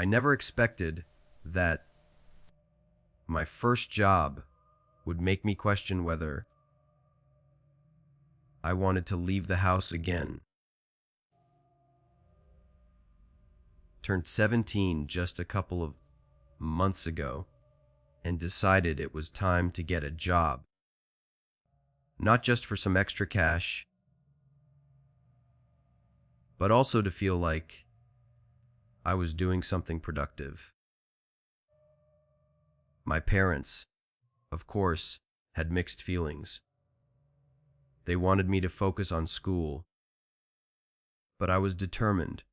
I never expected that my first job would make me question whether I wanted to leave the house again. Turned 17 just a couple of months ago and decided it was time to get a job. Not just for some extra cash, but also to feel like I was doing something productive. My parents, of course, had mixed feelings. They wanted me to focus on school, but I was determined.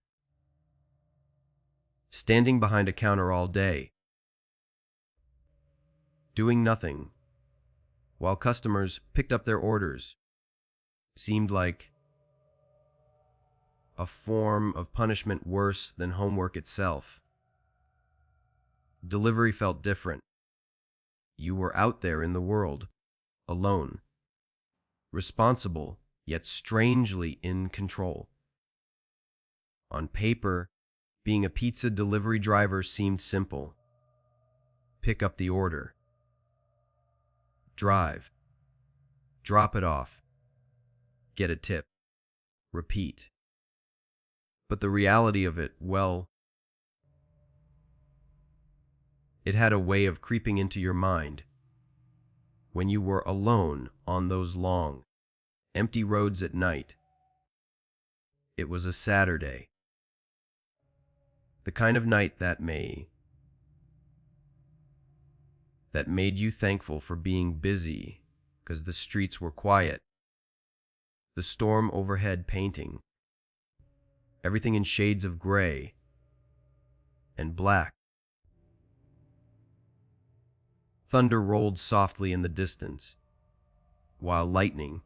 Standing behind a counter all day, doing nothing, while customers picked up their orders, seemed like a form of punishment worse than homework itself. Delivery felt different. You were out there in the world, alone, responsible, yet strangely in control. On paper, being a pizza delivery driver seemed simple. Pick up the order, drive, drop it off, get a tip, repeat. But the reality of it, well, it had a way of creeping into your mind. When you were alone on those long, empty roads at night. It was a Saturday. The kind of night that made you thankful for being busy because the streets were quiet, the storm overhead painting, everything in shades of gray and black. Thunder rolled softly in the distance, while lightning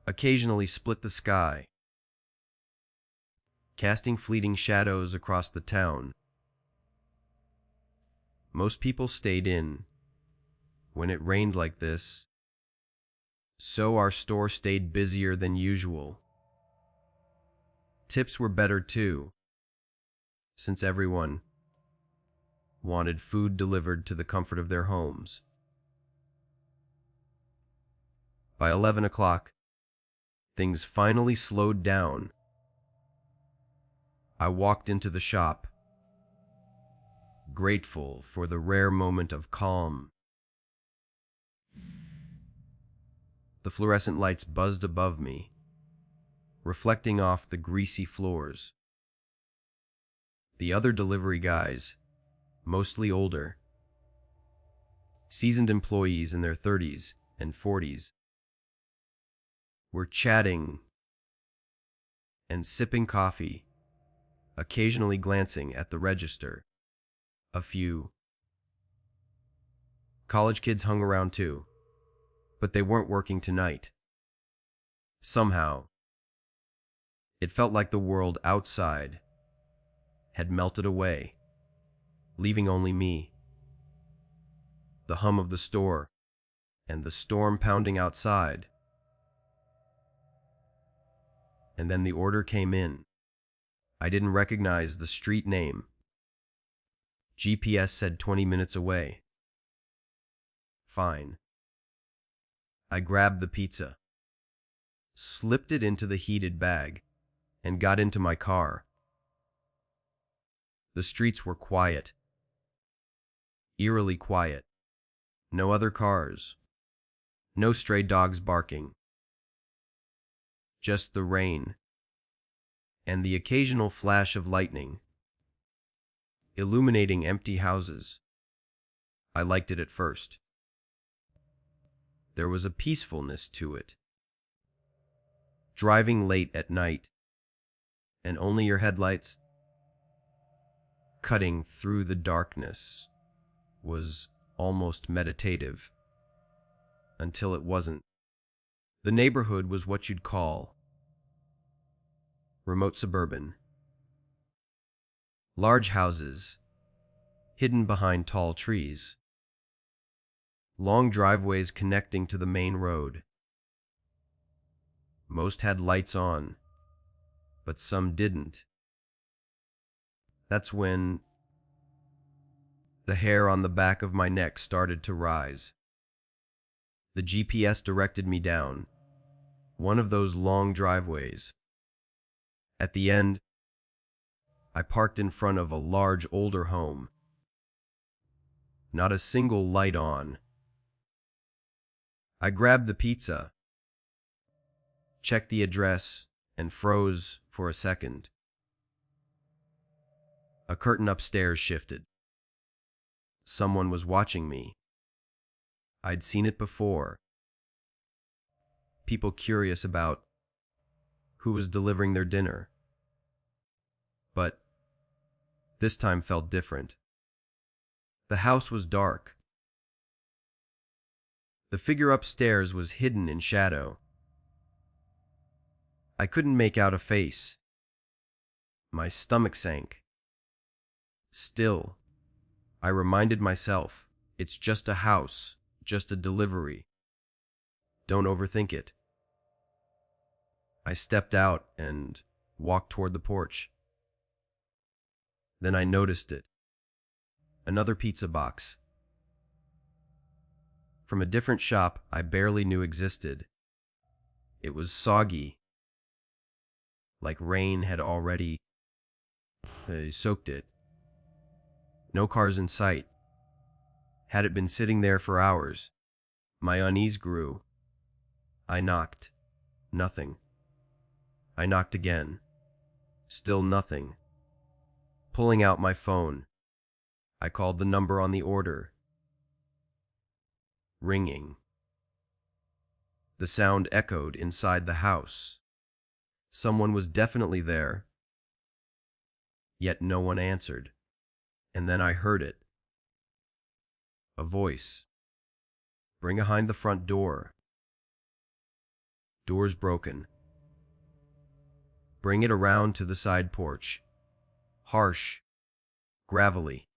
occasionally split the sky, casting fleeting shadows across the town. Most people stayed in when it rained like this, so our store stayed busier than usual. Tips were better too, since everyone wanted food delivered to the comfort of their homes. By 11 o'clock, things finally slowed down. I walked into the shop, grateful for the rare moment of calm. The fluorescent lights buzzed above me, reflecting off the greasy floors. The other delivery guys, mostly older, seasoned employees in their 30s and 40s, were chatting and sipping coffee, occasionally glancing at the register. A few college kids hung around too, but they weren't working tonight. Somehow, it felt like the world outside had melted away, leaving only me, the hum of the store, and the storm pounding outside. And then the order came in. I didn't recognize the street name. GPS said 20 minutes away. Fine. I grabbed the pizza, slipped it into the heated bag, and got into my car. The streets were quiet, eerily quiet. No other cars, no stray dogs barking. Just the rain and the occasional flash of lightning, illuminating empty houses. I liked it at first. There was a peacefulness to it. Driving late at night, and only your headlights cutting through the darkness was almost meditative, until it wasn't. The neighborhood was what you'd call remote suburban. Large houses, hidden behind tall trees. Long driveways connecting to the main road. Most had lights on, but some didn't. That's when The hair on the back of my neck started to rise. The GPS directed me down one of those long driveways. At the end, I parked in front of a large older home. Not a single light on. I grabbed the pizza, checked the address, and froze for a second. A curtain upstairs shifted. Someone was watching me. I'd seen it before. People curious about who was delivering their dinner. But this time felt different. The house was dark. The figure upstairs was hidden in shadow. I couldn't make out a face. My stomach sank. Still, I reminded myself, it's just a house, just a delivery. Don't overthink it. I stepped out and walked toward the porch. Then I noticed it. Another pizza box. From a different shop I barely knew existed. It was soggy, like rain had already soaked it. No cars in sight. Had it been sitting there for hours? My unease grew. I knocked. Nothing. I knocked again. Still nothing. Pulling out my phone, I called the number on the order. Ringing. The sound echoed inside the house. Someone was definitely there. Yet no one answered. And then I heard it. A voice. Bring behind the front door. Door's broken. Bring it around to the side porch. Harsh. Gravelly.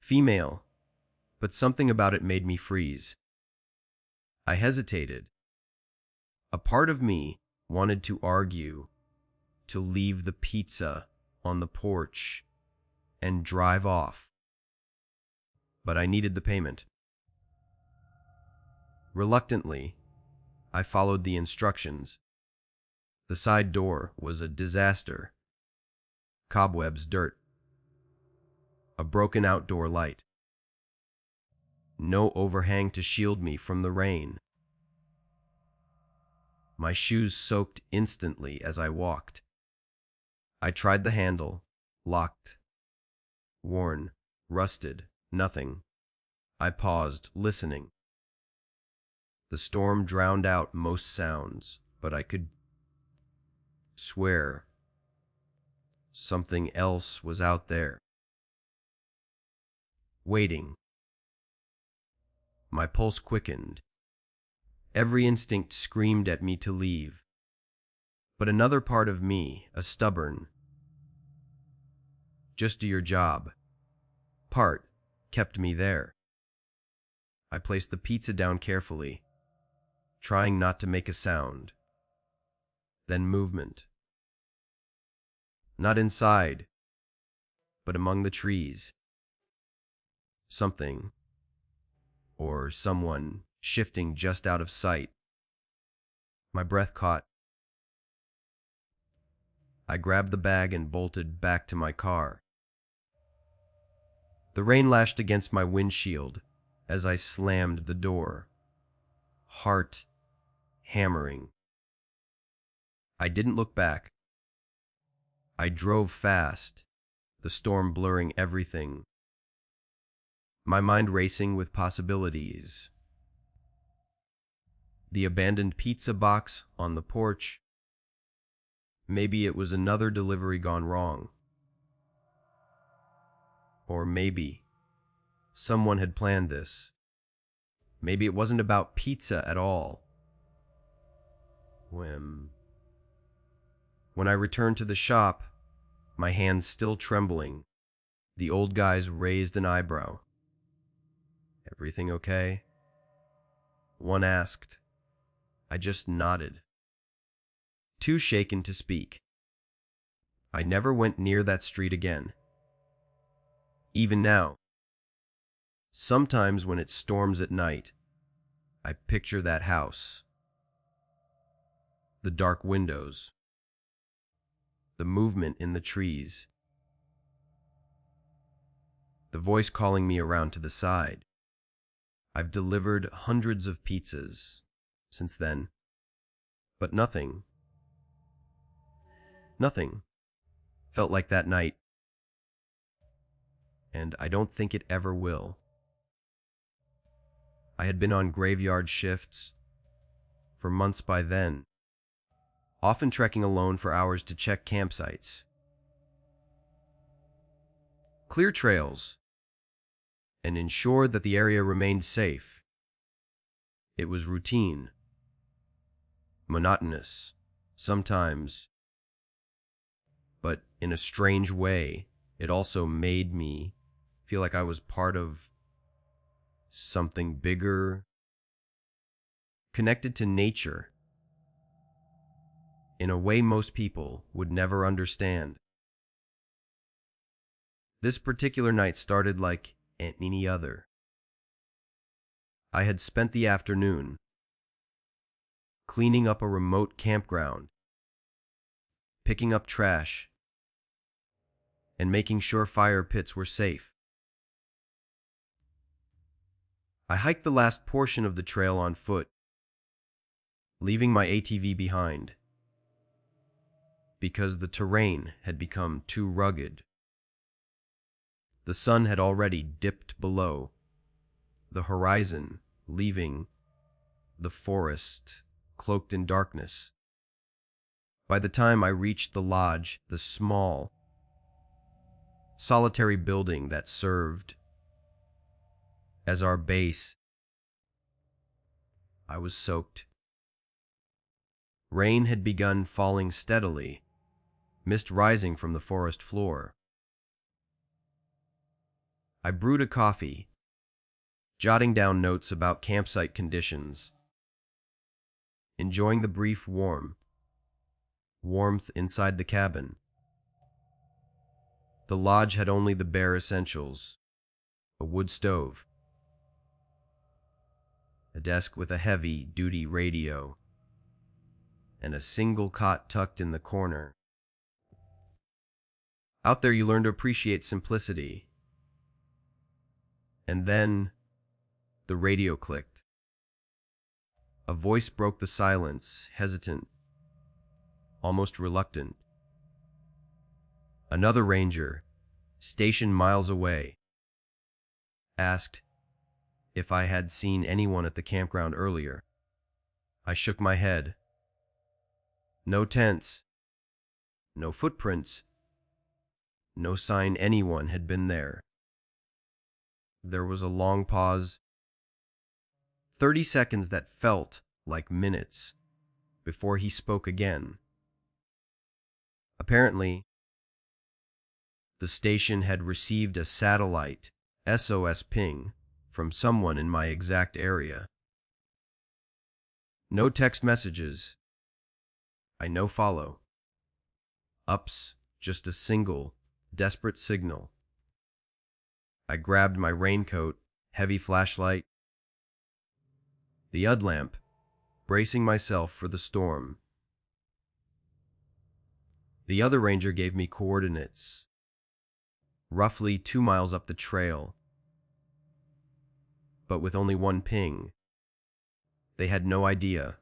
Female. But something about it made me freeze. I hesitated. A part of me wanted to argue, to leave the pizza on the porch and drive off. But I needed the payment. Reluctantly, I followed the instructions. The side door was a disaster. Cobwebs, dirt. A broken outdoor light. No overhang to shield me from the rain. My shoes soaked instantly as I walked. I tried the handle, locked. Worn, rusted, nothing. I paused, listening. The storm drowned out most sounds, but I could swear something else was out there. Waiting. My pulse quickened. Every instinct screamed at me to leave. But another part of me, a stubborn, just do your job, part, kept me there. I placed the pizza down carefully, trying not to make a sound. Then movement. Not inside, but among the trees. Something, or someone, shifting just out of sight. My breath caught. I grabbed the bag and bolted back to my car. The rain lashed against my windshield as I slammed the door. Heart hammering. I didn't look back. I drove fast, the storm blurring everything. My mind racing with possibilities. The abandoned pizza box on the porch. Maybe it was another delivery gone wrong. Or maybe someone had planned this. Maybe it wasn't about pizza at all. When I returned to the shop, my hands still trembling, the old guys raised an eyebrow. Everything okay? One asked. I just nodded. Too shaken to speak. I never went near that street again. Even now, Sometimes when it storms at night, I picture that house, the dark windows, the movement in the trees, the voice calling me around to the side. I've delivered hundreds of pizzas since then, but nothing felt like that night, and I don't think it ever will. I had been on graveyard shifts for months by then, often trekking alone for hours to check campsites, clear trails, and ensure that the area remained safe. It was routine, monotonous, sometimes, but in a strange way, it also made me feel like I was part of something bigger, connected to nature, in a way most people would never understand. This particular night started like any other. I had spent the afternoon cleaning up a remote campground, picking up trash, and making sure fire pits were safe. I hiked the last portion of the trail on foot, leaving my ATV behind, because the terrain had become too rugged. The sun had already dipped below the horizon, leaving the forest cloaked in darkness. By the time I reached the lodge, the small, solitary building that served as our base, I was soaked. Rain had begun falling steadily, mist rising from the forest floor. I brewed a coffee, jotting down notes about campsite conditions, enjoying the brief warmth inside the cabin. The lodge had only the bare essentials: a wood stove, a desk with a heavy-duty radio, and a single cot tucked in the corner. Out there you learn to appreciate simplicity. And then the radio clicked. A voice broke the silence, hesitant, almost reluctant. Another ranger, stationed miles away, asked if I had seen anyone at the campground earlier. I shook my head. No tents, no footprints, no sign anyone had been there. There was a long pause, 30 seconds that felt like minutes, before he spoke again. Apparently, the station had received a satellite SOS ping from someone in my exact area. No text messages. I no follow. Ups, just a single, desperate signal. I grabbed my raincoat, heavy flashlight, the UD lamp, bracing myself for the storm. The other ranger gave me coordinates, roughly 2 miles up the trail, but with only one ping. They had no idea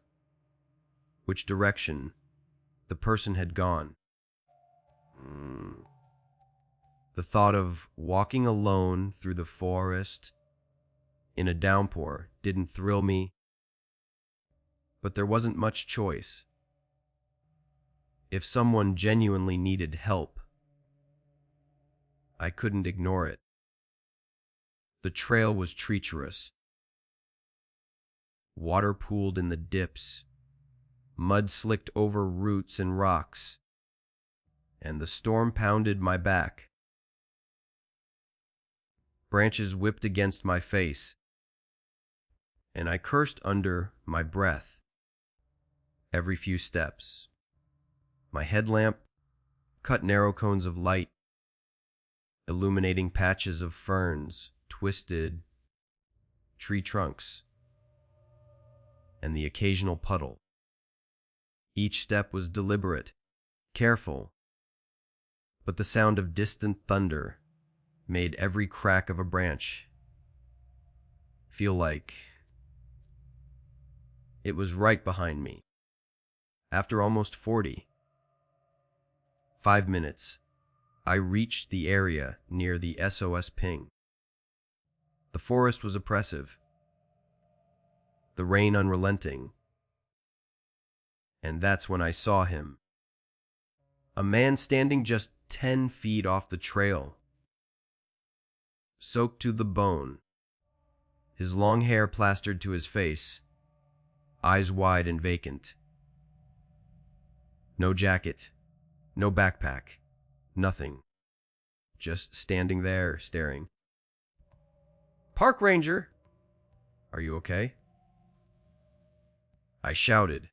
which direction the person had gone. The thought of walking alone through the forest in a downpour didn't thrill me, but there wasn't much choice. If someone genuinely needed help, I couldn't ignore it. The trail was treacherous. Water pooled in the dips, mud slicked over roots and rocks, and the storm pounded my back. Branches whipped against my face, and I cursed under my breath every few steps. My headlamp cut narrow cones of light, illuminating patches of ferns twisted tree trunks, and the occasional puddle. Each step was deliberate, careful, but the sound of distant thunder made every crack of a branch feel like it was right behind me. After almost 5 minutes, I reached the area near the SOS ping. The forest was oppressive, the rain unrelenting, and that's when I saw him. A man standing just 10 feet off the trail, soaked to the bone, his long hair plastered to his face, eyes wide and vacant. No jacket, no backpack, nothing. Just standing there, staring. "Park ranger! Are you okay?" I shouted,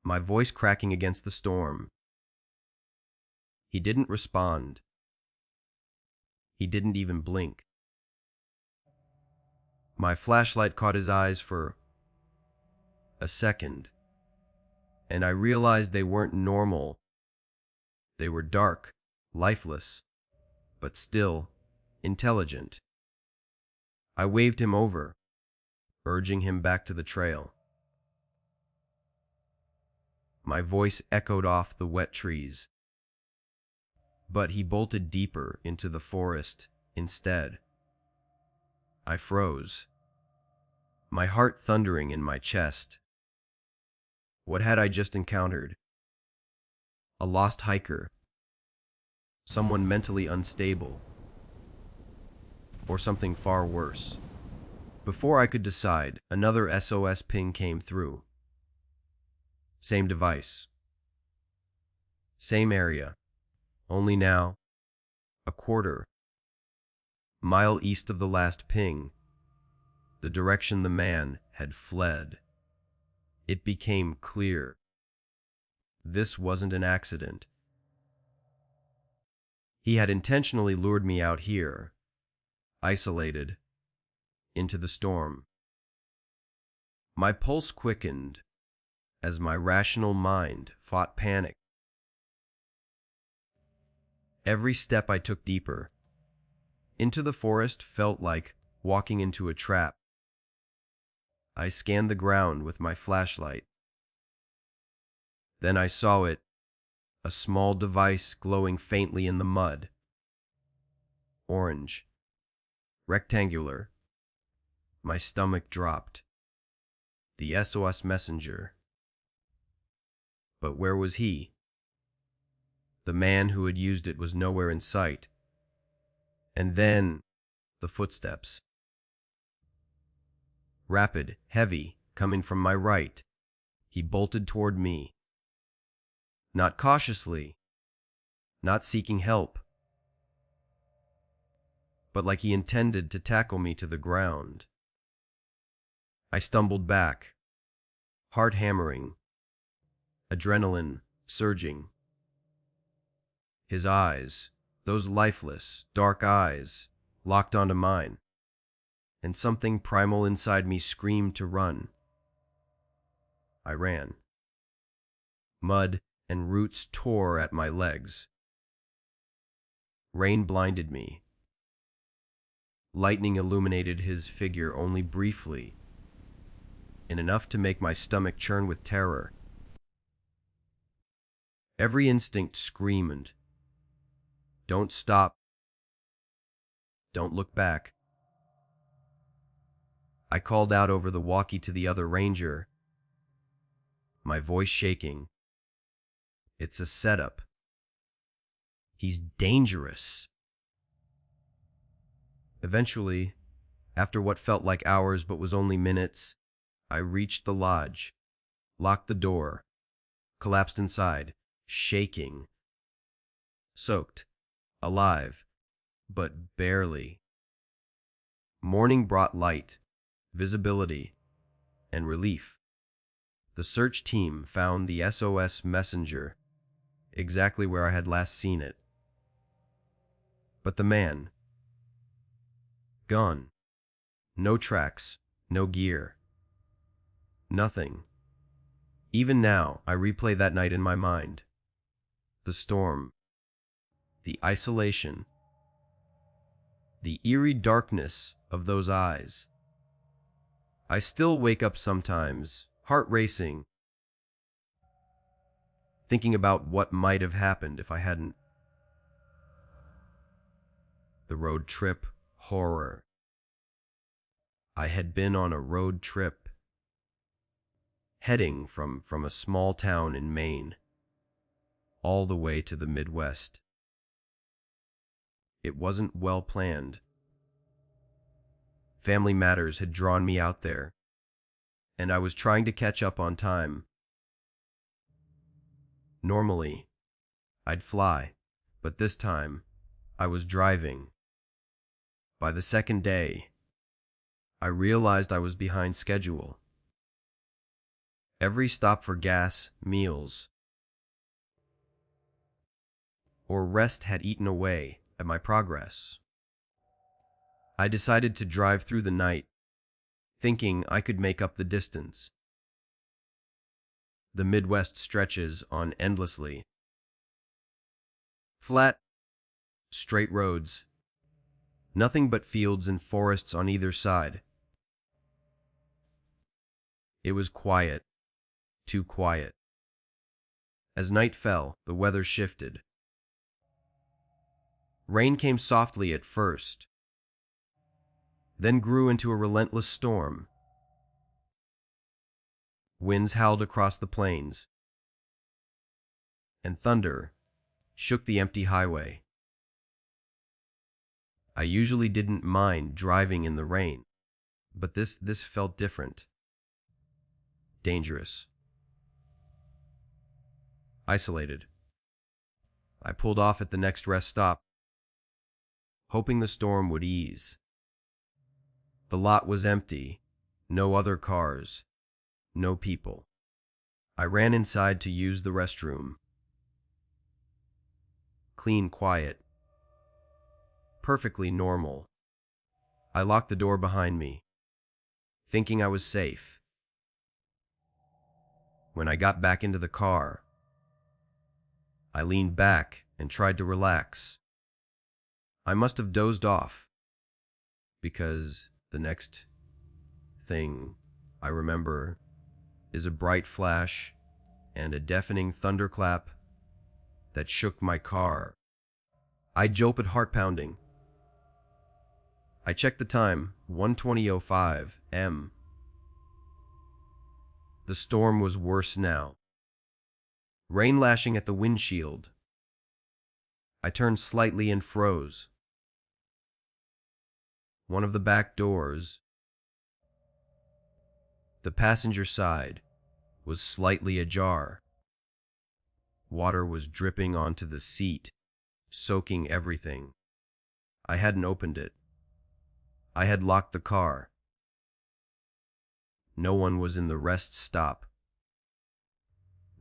my voice cracking against the storm. He didn't respond. He didn't even blink. My flashlight caught his eyes for a second, and I realized they weren't normal. They were dark, lifeless, but still intelligent. I waved him over, urging him back to the trail. My voice echoed off the wet trees, but he bolted deeper into the forest instead. I froze, my heart thundering in my chest. What had I just encountered? A lost hiker, someone mentally unstable, or something far worse? Before I could decide, another SOS ping came through. Same device, same area, only now a quarter-mile east of the last ping, the direction the man had fled. It became clear. This wasn't an accident. He had intentionally lured me out here, isolated, into the storm. My pulse quickened as my rational mind fought panic. Every step I took deeper into the forest felt like walking into a trap. I scanned the ground with my flashlight. Then I saw it, a small device glowing faintly in the mud. Orange, rectangular. My stomach dropped. The SOS messenger. But where was he? The man who had used it was nowhere in sight. And then, the footsteps. Rapid, heavy, coming from my right. He bolted toward me. Not cautiously, not seeking help, but like he intended to tackle me to the ground. I stumbled back, heart hammering, adrenaline surging. His eyes, those lifeless, dark eyes, locked onto mine, and something primal inside me screamed to run. I ran. Mud and roots tore at my legs. Rain blinded me. Lightning illuminated his figure only briefly, and enough to make my stomach churn with terror. Every instinct screamed, "Don't stop. Don't look back." I called out over the walkie to the other ranger, my voice shaking. "It's a setup. He's dangerous." Eventually, after what felt like hours but was only minutes, I reached the lodge, locked the door, collapsed inside, shaking, soaked, alive, but barely. Morning brought light, visibility, and relief. The search team found the SOS messenger exactly where I had last seen it. But the man, gone, No tracks, no gear. Nothing. Even now, I replay that night in my mind. The storm. The isolation. The eerie darkness of those eyes. I still wake up sometimes, heart racing, thinking about what might have happened if I hadn't. The road trip horror. I had been on a road trip, heading from a small town in Maine, all the way to the Midwest. It wasn't well planned. Family matters had drawn me out there, and I was trying to catch up on time. Normally, I'd fly, but this time, I was driving. By the second day, I realized I was behind schedule. Every stop for gas, meals, or rest had eaten away at my progress. I decided to drive through the night, thinking I could make up the distance. The Midwest stretches on endlessly. Flat, straight roads, nothing but fields and forests on either side. It was quiet, too quiet. As night fell, the weather shifted. Rain came softly at first, then grew into a relentless storm. Winds howled across the plains, and thunder shook the empty highway. I usually didn't mind driving in the rain, but this felt different. Dangerous. Isolated. I pulled off at the next rest stop, hoping the storm would ease. The lot was empty, no other cars, no people. I ran inside to use the restroom. Clean, quiet. Perfectly normal. I locked the door behind me, thinking I was safe. When I got back into the car, I leaned back and tried to relax. I must have dozed off, because the next thing I remember is a bright flash and a deafening thunderclap that shook my car. I jolted, heart pounding. I checked the time, 1:20:05 m. The storm was worse now. Rain lashing at the windshield. I turned slightly and froze. One of the back doors, the passenger side, was slightly ajar. Water was dripping onto the seat, soaking everything. I hadn't opened it. I had locked the car. No one was in the rest stop.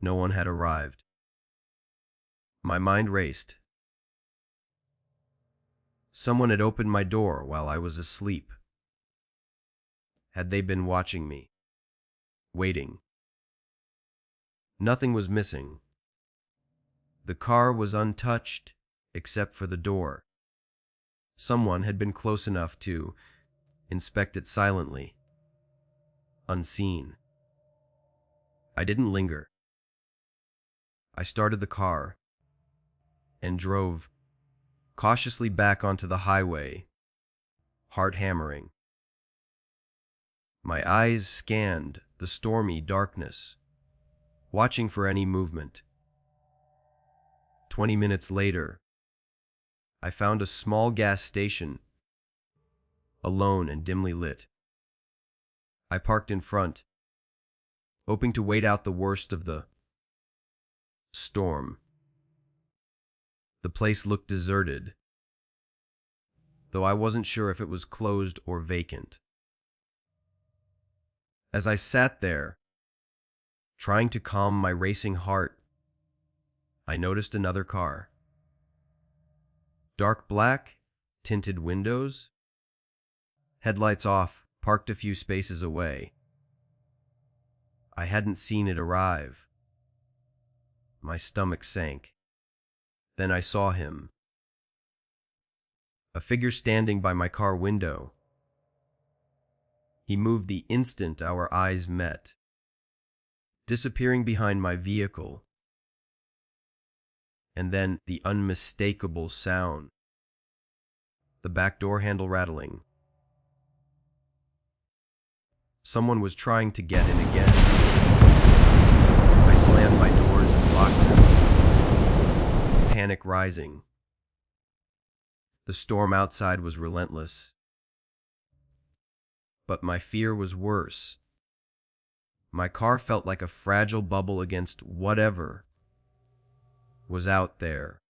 No one had arrived. My mind raced. Someone had opened my door while I was asleep. Had they been watching me? Waiting. Nothing was missing. The car was untouched, except for the door. Someone had been close enough to inspect it silently, unseen. I didn't linger. I started the car and drove cautiously back onto the highway, heart hammering. My eyes scanned the stormy darkness, watching for any movement. 20 minutes later, I found a small gas station, alone and dimly lit. I parked in front, hoping to wait out the worst of the storm. The place looked deserted, though I wasn't sure if it was closed or vacant. As I sat there, trying to calm my racing heart, I noticed another car. Dark black, tinted windows, headlights off parked a few spaces away. I hadn't seen it arrive. My stomach sank. Then I saw him. A figure standing by my car window. He moved the instant our eyes met, disappearing behind my vehicle. And then the unmistakable sound. The back door handle rattling. Someone was trying to get in again. I slammed my doors and locked them, panic rising. The storm outside was relentless. But my fear was worse. My car felt like a fragile bubble against whatever was out there.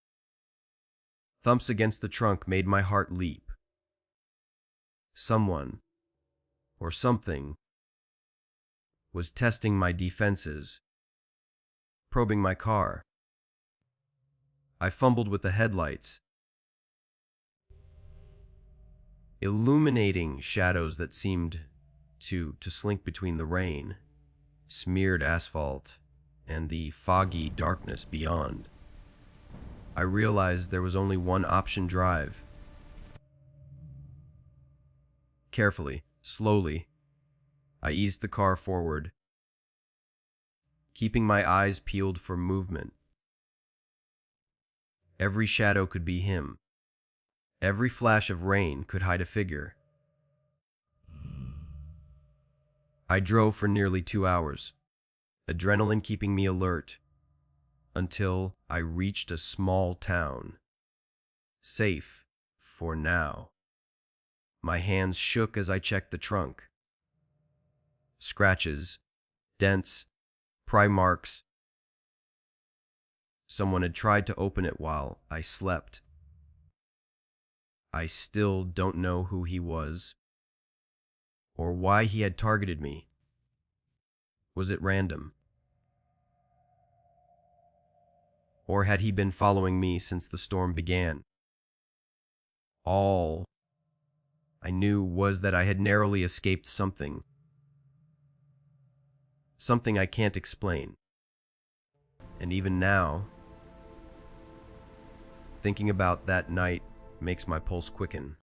Thumps against the trunk made my heart leap. Someone, or something, was testing my defenses, probing my car. I fumbled with the headlights, illuminating shadows that seemed to slink between the rain, smeared asphalt, and the foggy darkness beyond. I realized there was only one option: drive. Carefully, slowly, I eased the car forward, keeping my eyes peeled for movement. Every shadow could be him. Every flash of rain could hide a figure. I drove for nearly 2 hours, adrenaline keeping me alert, until I reached a small town. Safe for now. My hands shook as I checked the trunk. Scratches, dents, pry marks. Someone had tried to open it while I slept. I still don't know who he was, or why he had targeted me. Was it random? Or had he been following me since the storm began? All I knew was that I had narrowly escaped something. Something I can't explain. And even now, thinking about that night makes my pulse quicken.